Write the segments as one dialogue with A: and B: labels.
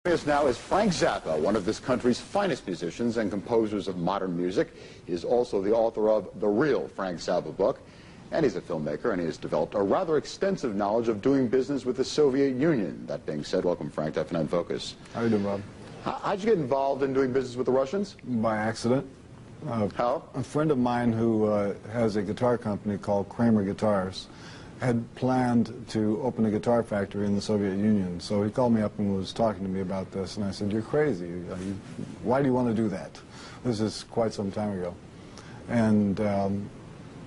A: Joining us now is Frank Zappa, one of this country's finest musicians and composers of modern music. He is also the author of The Real Frank Zappa book, and he's a filmmaker, and he has developed a rather extensive knowledge of doing business with the Soviet Union. That being said, welcome, Frank, to FNN Focus.
B: How you doing, Rob?
A: How'd you get involved in doing business with the Russians?
B: By accident.
A: How?
B: A friend of mine who has a guitar company called Kramer Guitarists had planned to open a guitar factory in the Soviet Union. So he called me up and was talking to me about this, and I said, "You're crazy. Why do you want to do that?" This is quite some time ago. And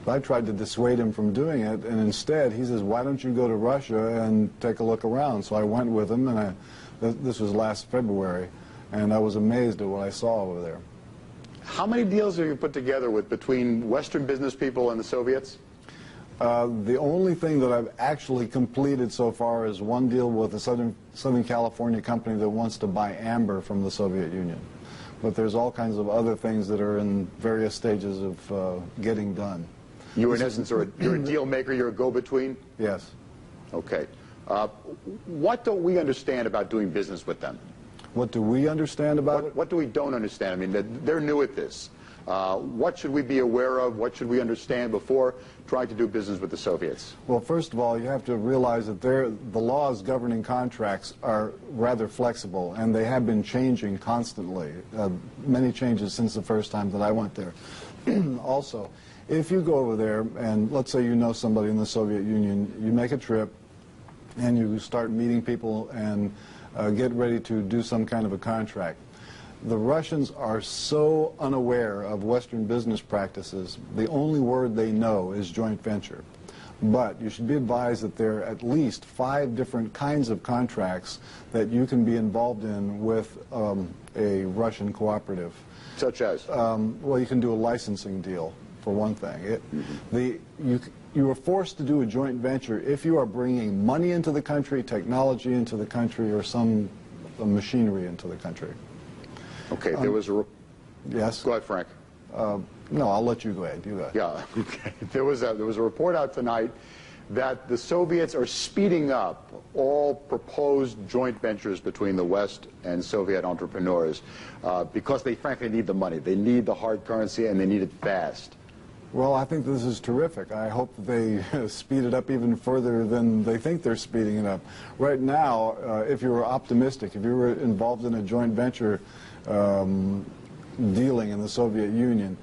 B: I tried to dissuade him from doing it, and instead he says, "Why don't you go to Russia and take a look around?" So I went with him, and this was last February, and I was amazed at what I saw over there.
A: How many deals have you put together between Western business people and the Soviets?
B: The only thing that I've actually completed so far is one deal with a Southern California company that wants to buy amber from the Soviet Union. But there's all kinds of other things that are in various stages of getting done.
A: You, in essence, you're a deal maker, you're a go-between?
B: Yes.
A: Okay. What don't we understand about doing business with them?
B: What do we understand about it?
A: What do we don't understand? I mean, they're new at this. What should we be aware of? What should we understand before trying to do business with the Soviets?
B: Well, first of all, you have to realize that the laws governing contracts are rather flexible, and they have been changing constantly. Many changes since the first time that I went there. Also, if you go over there, and let's say you know somebody in the Soviet Union, you make a trip, and you start meeting people and get ready to do some kind of a contract. The Russians are so unaware of Western business practices, the only word they know is joint venture. But you should be advised that there are at least 5 different kinds of contracts that you can be involved in with a Russian cooperative.
A: Such as?
B: Well, you can do a licensing deal, for one thing. You are forced to do a joint venture if you are bringing money into the country, technology into the country, or some machinery into the country.
A: Okay, there was a...
B: Yes?
A: Go ahead, Frank.
B: No, I'll let you go ahead. You go ahead.
A: Yeah, okay. There was a report out tonight that the Soviets are speeding up all proposed joint ventures between the West and Soviet entrepreneurs because they frankly need the money. They need the hard currency, and they need it fast.
B: Well, I think this is terrific. I hope that they speed it up even further than they think they're speeding it up. Right now, if you were optimistic, if you were involved in a joint venture dealing in the Soviet Union,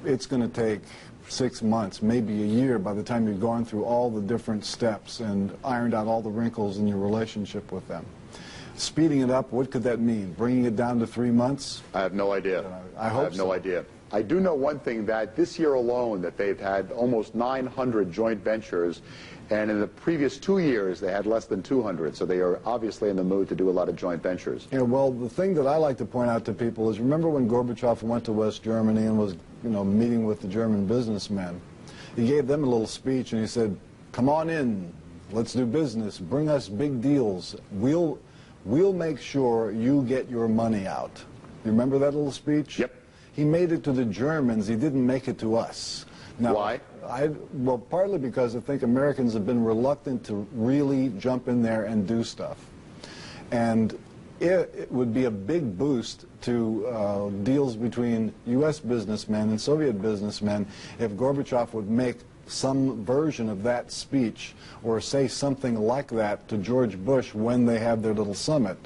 B: it's going to take 6 months, maybe a year, by the time you've gone through all the different steps and ironed out all the wrinkles in your relationship with them. Speeding it up, what could that mean? Bringing it down to 3 months?
A: I have no idea.
B: I hope
A: have no idea. I do know one thing, that this year alone that they've had almost 900 joint ventures, and in the previous 2 years they had less than 200, so they are obviously in the mood to do a lot of joint ventures.
B: Yeah, well, the thing that I like to point out to people is, remember when Gorbachev went to West Germany and was, meeting with the German businessmen? He gave them a little speech and he said, "Come on in, let's do business, bring us big deals, we'll make sure you get your money out." You remember that little speech?
A: Yep.
B: He made it to the Germans, he didn't make it to us. Now,
A: why?
B: Well, partly because I think Americans have been reluctant to really jump in there and do stuff. And it would be a big boost to deals between U.S. businessmen and Soviet businessmen if Gorbachev would make some version of that speech or say something like that to George Bush when they have their little summit.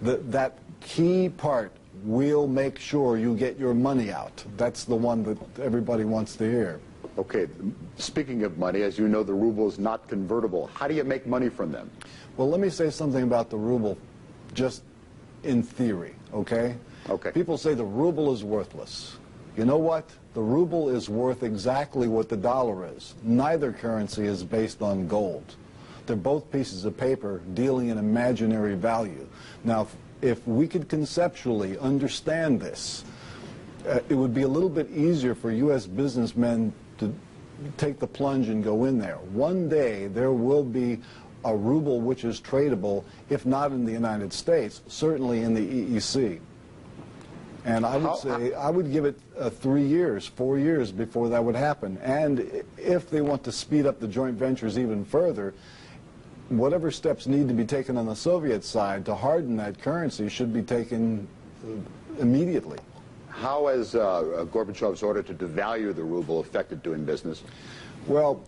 B: That key part, "We'll make sure you get your money out." That's the one that everybody wants to hear.
A: Okay, speaking of money, as you know, the ruble is not convertible. How do you make money from them?
B: Well, let me say something about the ruble, just in theory, okay?
A: Okay.
B: People say the ruble is worthless. You know what? The ruble is worth exactly what the dollar is. Neither currency is based on gold. They're both pieces of paper dealing in imaginary value. Now, if we could conceptually understand this, it would be a little bit easier for U.S. businessmen to take the plunge and go in there. One day there will be a ruble which is tradable, if not in the United States, certainly in the EEC. And I would say, I would give it 3 years, 4 years before that would happen. And if they want to speed up the joint ventures even further, whatever steps need to be taken on the Soviet side to harden that currency should be taken immediately.
A: How has Gorbachev's order to devalue the ruble affected doing business?
B: Well,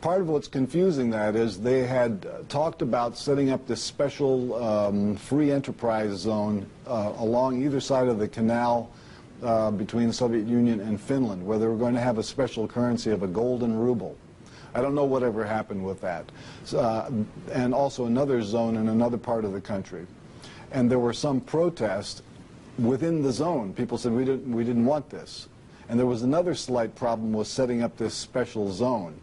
B: part of what's confusing that is they had talked about setting up this special free enterprise zone along either side of the canal between the Soviet Union and Finland, where they were going to have a special currency of a golden ruble. I don't know whatever happened with that. And also another zone in another part of the country. And there were some protests within the zone. People said, we didn't want this. And there was another slight problem with setting up this special zone.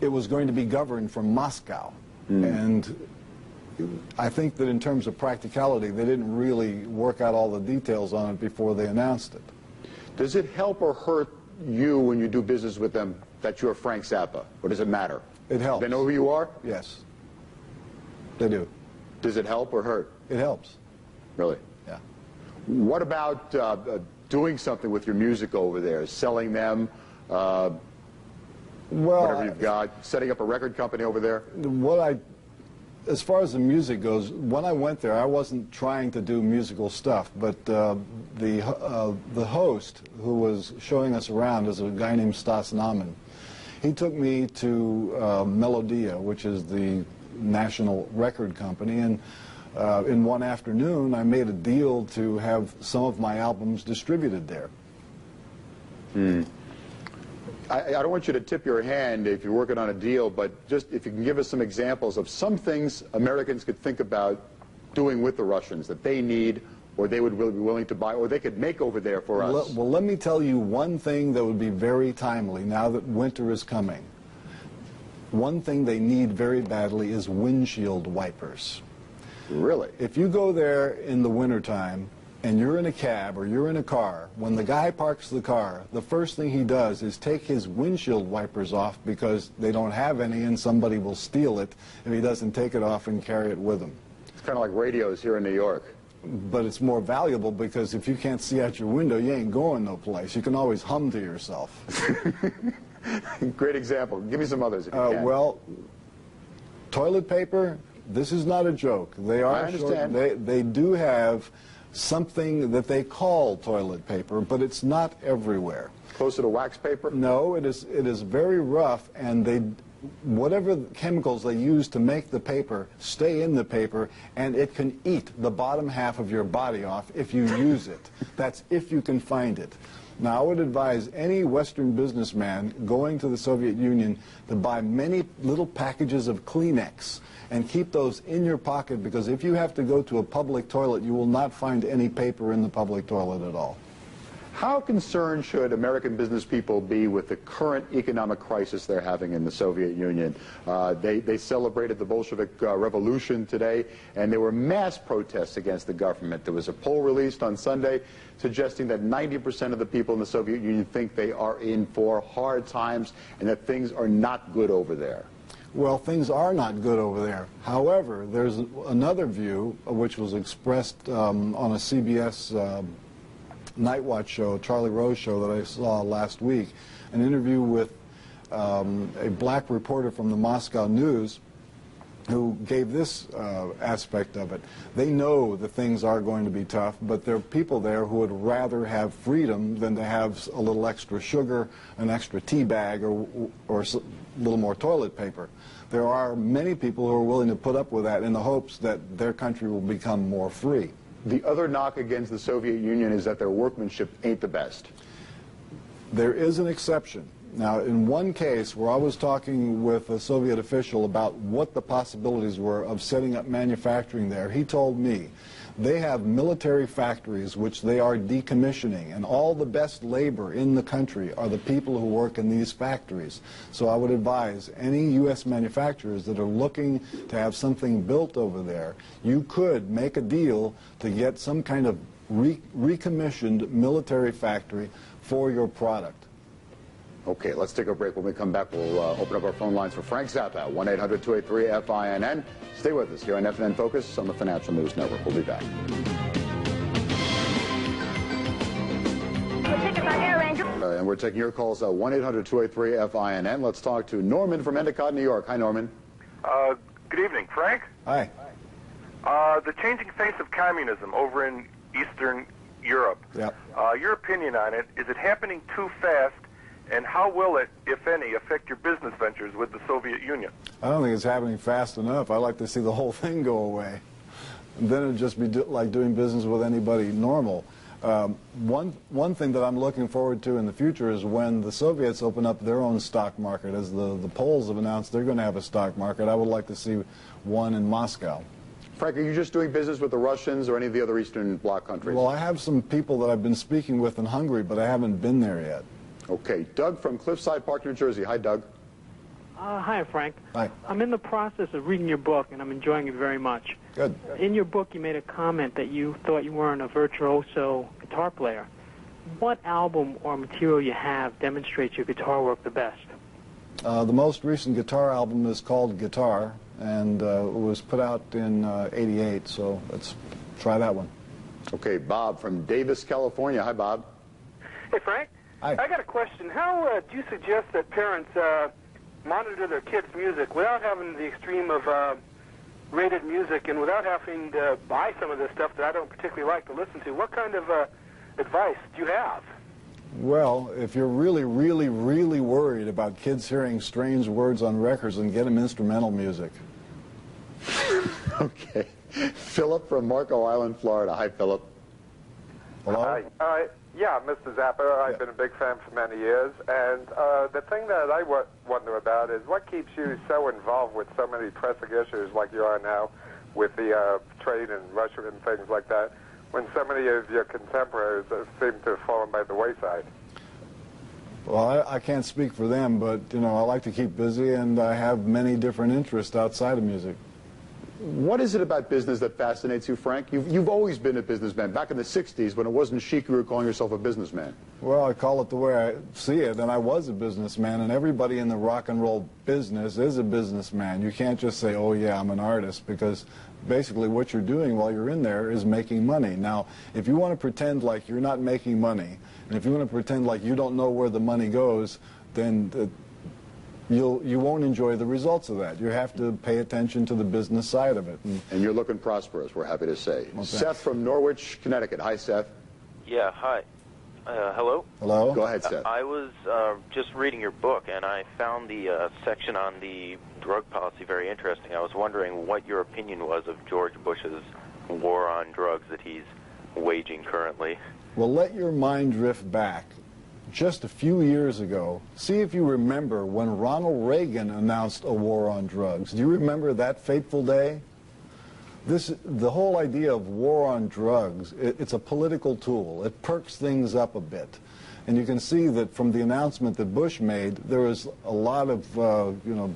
B: It was going to be governed from Moscow. And I think that in terms of practicality, they didn't really work out all the details on it before they announced it.
A: Does it help or hurt you when you do business with them that you're Frank Zappa? Or does it matter?
B: It helps.
A: They know who you are?
B: Yes, they do.
A: Does it help or hurt?
B: It helps.
A: Really?
B: Yeah.
A: What about doing something with your music over there, selling them,
B: Well,
A: whatever you've got, setting up a record company over there?
B: As far as the music goes, when I went there, I wasn't trying to do musical stuff, but the host who was showing us around is a guy named Stas Namen. He took me to Melodia, which is the national record company, and in one afternoon I made a deal to have some of my albums distributed there.
A: I don't want you to tip your hand if you're working on a deal, but just if you can give us some examples of some things Americans could think about doing with the Russians that they need, or they would really be willing to buy, or they could make over there for us.
B: Well, let me tell you one thing that would be very timely now that winter is coming. One thing they need very badly is windshield wipers.
A: Really?
B: If you go there in the wintertime, and you're in a cab or you're in a car, when the guy parks the car, the first thing he does is take his windshield wipers off because they don't have any and somebody will steal it if he doesn't take it off and carry it with him.
A: It's kind of like radios here in New York.
B: But it's more valuable because if you can't see out your window, you ain't going no place. You can always hum to yourself.
A: Great example. Give me some others if you can.
B: Well, toilet paper, this is not a joke. They are
A: I understand.
B: They do have something that they call toilet paper, but it's not everywhere.
A: Closer to wax paper?
B: No, it is very rough, and whatever chemicals they use to make the paper stay in the paper, and it can eat the bottom half of your body off if you use it. That's if you can find it. Now, I would advise any Western businessman going to the Soviet Union to buy many little packages of Kleenex and keep those in your pocket, because if you have to go to a public toilet, you will not find any paper in the public toilet at all.
A: How concerned should American business people be with the current economic crisis they're having in the Soviet Union? They celebrated the Bolshevik Revolution today, and there were mass protests against the government. There was a poll released on Sunday suggesting that 90% of the people in the Soviet Union think they are in for hard times and that things are not good over there.
B: Well, things are not good over there. However, there's another view, which was expressed on a CBS Night Watch show, Charlie Rose show that I saw last week, an interview with a black reporter from the Moscow News who gave this aspect of it. They know that things are going to be tough, but there are people there who would rather have freedom than to have a little extra sugar, an extra tea bag, or a little more toilet paper. There are many people who are willing to put up with that in the hopes that their country will become more free.
A: The other knock against the Soviet Union is that their workmanship ain't the best.
B: There is an exception. Now, in one case where I was talking with a Soviet official about what the possibilities were of setting up manufacturing there, he told me they have military factories which they are decommissioning, and all the best labor in the country are the people who work in these factories. So I would advise any U.S. manufacturers that are looking to have something built over there, you could make a deal to get some kind of recommissioned military factory for your product.
A: Okay, let's take a break. When we come back, we'll open up our phone lines for Frank Zappa, 1-800-283-FINN. Stay with us here on FNN Focus on the Financial News Network. We'll be back. And we're taking your calls at 1-800-283-FINN. Let's talk to Norman from Endicott, New York. Hi, Norman.
C: Good evening, Frank.
B: Hi.
C: The changing face of communism over in Eastern Europe.
B: Yep.
C: Your opinion on it, is it happening too fast, and how will it, if any, affect your business ventures with the Soviet Union?
B: I don't think it's happening fast enough. I'd like to see the whole thing go away. And then it'd just be like doing business with anybody normal. One thing that I'm looking forward to in the future is when the Soviets open up their own stock market. As the Poles have announced they're going to have a stock market, I would like to see one in Moscow.
A: Frank, are you just doing business with the Russians or any of the other Eastern Bloc countries?
B: Well, I have some people that I've been speaking with in Hungary, but I haven't been there yet.
A: Okay. Doug from Cliffside Park, New Jersey. Hi, Doug.
D: Hi, Frank.
B: Hi.
D: I'm in the process of reading your book, and I'm enjoying it very much.
B: Good.
D: In your book, you made a comment that you thought you weren't a virtuoso guitar player. What album or material you have demonstrates your guitar work the best?
B: The most recent guitar album is called Guitar, and it was put out in '88, so let's try that one.
A: Okay, Bob from Davis, California. Hi, Bob.
E: Hey, Frank.
B: Hi.
E: I got a question. How do you suggest that parents monitor their kids' music without having the extreme of rated music and without having to buy some of this stuff that I don't particularly like to listen to? What kind of advice do you have?
B: Well, if you're really, really, really worried about kids hearing strange words on records, then get them instrumental music.
A: Okay. Philip from Marco Island, Florida. Hi, Philip.
B: Hello?
F: Hi. Yeah, Mr. Zappa, I've been a big fan for many years, and the thing that I wonder about is what keeps you so involved with so many pressing issues like you are now with the trade in Russia and things like that, when so many of your contemporaries seem to have fallen by the wayside?
B: Well, I can't speak for them, but, you know, I like to keep busy, and I have many different interests outside of music.
A: What is it about business that fascinates you, Frank? You've always been a businessman. Back in the 60s, when it wasn't chic, you were calling yourself a businessman.
B: Well, I call it the way I see it, and I was a businessman, and everybody in the rock and roll business is a businessman. You can't just say, oh, yeah, I'm an artist, because basically what you're doing while you're in there is making money. Now, if you want to pretend like you're not making money, and if you want to pretend like you don't know where the money goes, then you won't enjoy the results of that. You have to pay attention to the business side of it.
A: And you're looking prosperous, we're happy to say.
B: Well,
A: Seth from Norwich, Connecticut. Hi, Seth.
G: Yeah, hi. Hello?
B: Hello?
A: Go ahead, Seth.
G: I was just reading your book, and I found the section on the drug policy very interesting. I was wondering what your opinion was of George Bush's war on drugs that he's waging currently.
B: Well, let your mind drift back. Just a few years ago, see if you remember when Ronald Reagan announced a war on drugs. Do you remember that fateful day? The whole idea of war on drugs, it's a political tool. It perks things up a bit. And you can see that from the announcement that Bush made, there was a lot of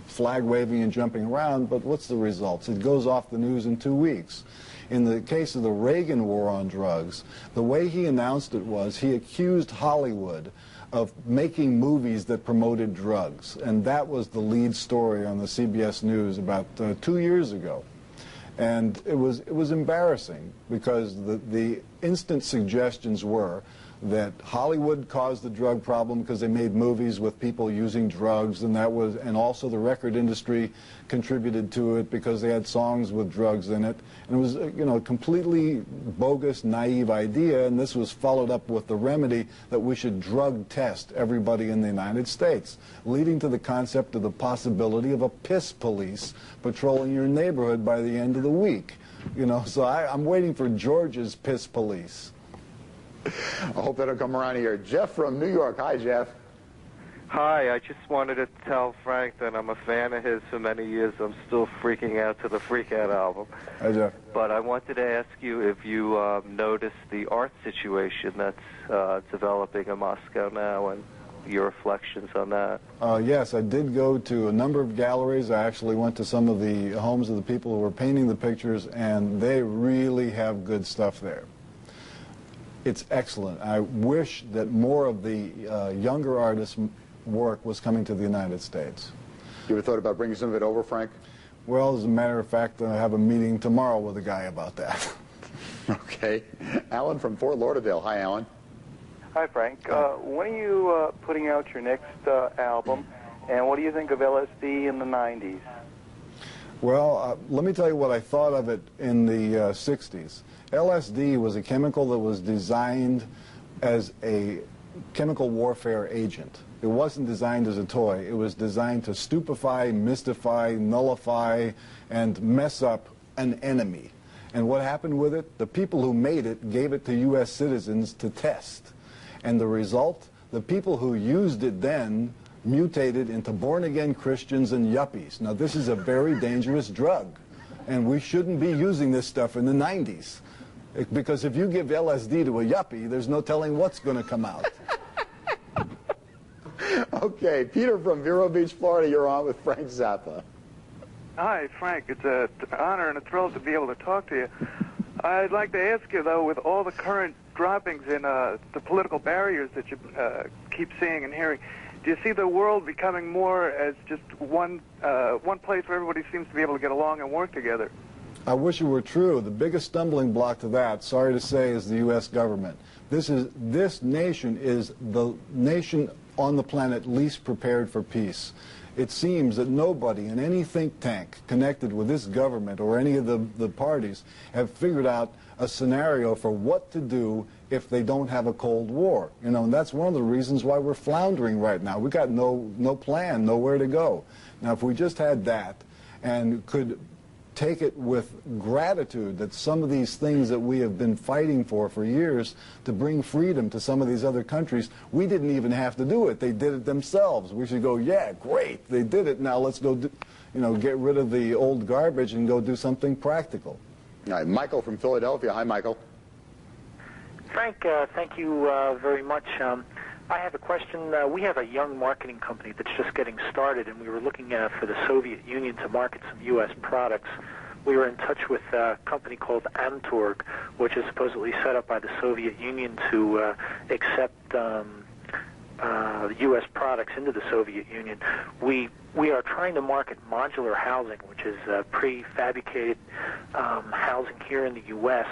B: flag waving and jumping around, but what's the results? It goes off the news in 2 weeks. In the case of the Reagan war on drugs, the way he announced it was he accused Hollywood of making movies that promoted drugs. And that was the lead story on the CBS News about 2 years ago. And it was embarrassing because the instant suggestions were that Hollywood caused the drug problem because they made movies with people using drugs, and also the record industry contributed to it because they had songs with drugs in it. And it was a completely bogus, naive idea, and this was followed up with the remedy that we should drug test everybody in the United States, leading to the concept of the possibility of a piss police patrolling your neighborhood by the end of the week. So I'm waiting for George's piss police.
A: I hope that'll come around here. Jeff from New York. Hi, Jeff.
H: Hi, I just wanted to tell Frank that I'm a fan of his for many years. I'm still freaking out to the Freak Out album.
B: Hi, Jeff.
H: But I wanted to ask you if you noticed the art situation that's developing in Moscow now and your reflections on that.
B: Yes, I did go to a number of galleries. I actually went to some of the homes of the people who were painting the pictures, and they really have good stuff there. It's excellent. I wish that more of the younger artists' work was coming to the United States.
A: You ever thought about bringing some of it over, Frank?
B: Well, as a matter of fact, I have a meeting tomorrow with a guy about that.
A: Okay. Alan from Fort Lauderdale. Hi, Alan.
I: Hi, Frank. When are you putting out your next album, and what do you think of LSD in the 90s?
B: Well, let me tell you what I thought of it in the 60s. LSD was a chemical that was designed as a chemical warfare agent. It wasn't designed as a toy. It was designed to stupefy, mystify, nullify, and mess up an enemy. And what happened with it? The people who made it gave it to U.S. citizens to test. And the result? The people who used it then mutated into born-again Christians and yuppies. Now, this is a very dangerous drug, and we shouldn't be using this stuff in the 90s. Because if you give LSD to a yuppie, there's no telling what's going to come out.
A: Okay, Peter from Vero Beach, Florida, you're on with Frank Zappa.
I: Hi, Frank. It's an honor and a thrill to be able to talk to you. I'd like to ask you, though, with all the current droppings in the political barriers that you keep seeing and hearing, do you see the world becoming more as just one place where everybody seems to be able to get along and work together?
B: I wish it were true. The biggest stumbling block to that, sorry to say, is the U.S. government. This nation is the nation on the planet least prepared for peace. It seems that nobody in any think tank connected with this government or any of the parties have figured out a scenario for what to do if they don't have a Cold War. You know, and that's one of the reasons why we're floundering right now. We've got no plan, nowhere to go. Now, if we just had that and could take it with gratitude that some of these things that we have been fighting for years to bring freedom to some of these other countries, we didn't even have to do it. They did it themselves. We should go, yeah, great, they did it. Now let's go, get rid of the old garbage and go do something practical.
A: All right, Michael from Philadelphia. Hi, Michael.
J: Frank, thank you very much. I have a question. We have a young marketing company that's just getting started, and we were looking for the Soviet Union to market some U.S. products. We were in touch with a company called Amtorg, which is supposedly set up by the Soviet Union to accept U.S. products into the Soviet Union. We are trying to market modular housing, which is prefabricated housing here in the U.S.,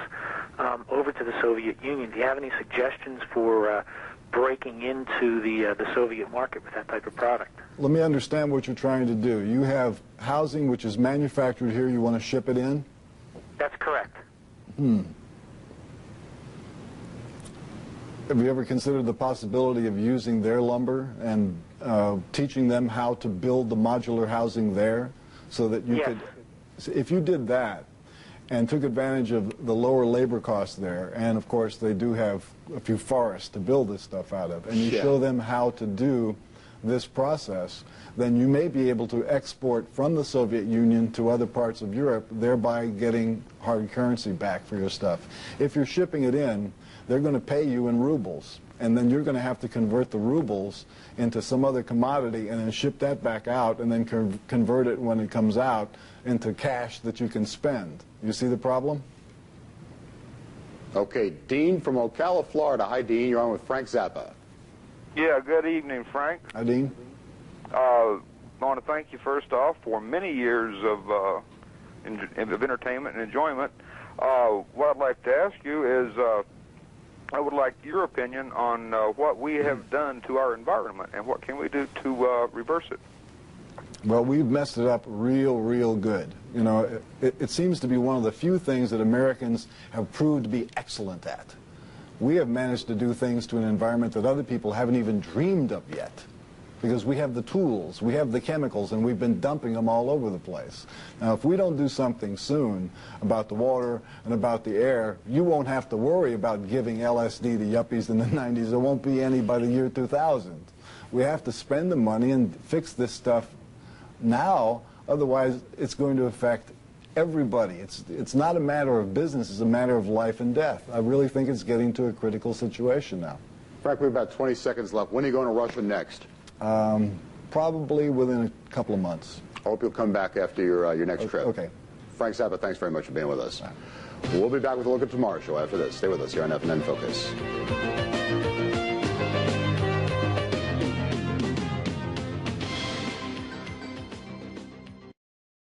J: over to the Soviet Union. Do you have any suggestions for breaking into the Soviet market with that type of product?
B: Let me understand what you're trying to do. You have housing which is manufactured here, you want to ship it in?
J: That's correct.
B: Have you ever considered the possibility of using their lumber and teaching them how to build the modular housing there so that you could, if you did that and took advantage of the lower labor costs there, and of course they do have a few forests to build this stuff out of, and you show them how to do this process, then you may be able to export from the Soviet Union to other parts of Europe, thereby getting hard currency back for your stuff. If you're shipping it in, they're going to pay you in rubles, and then you're going to have to convert the rubles into some other commodity and then ship that back out and then convert it when it comes out into cash that you can spend. You see the problem?
A: Okay, Dean from Ocala, Florida. Hi, Dean. You're on with Frank Zappa.
K: Yeah, good evening, Frank.
B: Hi, Dean.
K: I want to thank you first off for many years of entertainment and enjoyment. What I'd like to ask you is I would like your opinion on what we have done to our environment and what can we do to reverse it.
B: Well, we've messed it up real good. You know, it seems to be one of the few things that Americans have proved to be excellent at. We have managed to do things to an environment that other people haven't even dreamed of yet, because we have the tools, we have the chemicals, and we've been dumping them all over the place. Now, if we don't do something soon about the water and about the air, you won't have to worry about giving LSD to yuppies in the 90s. There won't be any by the year 2000. We have to spend the money and fix this stuff now, otherwise it's going to affect everybody. It's not a matter of business, it's a matter of life and death. I really think it's getting to a critical situation now.
A: Frank, we have about 20 seconds left. When are you going to Russia next?
B: Probably within a couple of months.
A: I hope you'll come back after your next trip.
B: Okay.
A: Frank Zappa, thanks very much for being with us. We'll be back with a look at tomorrow's show after this. Stay with us here on FNN Focus.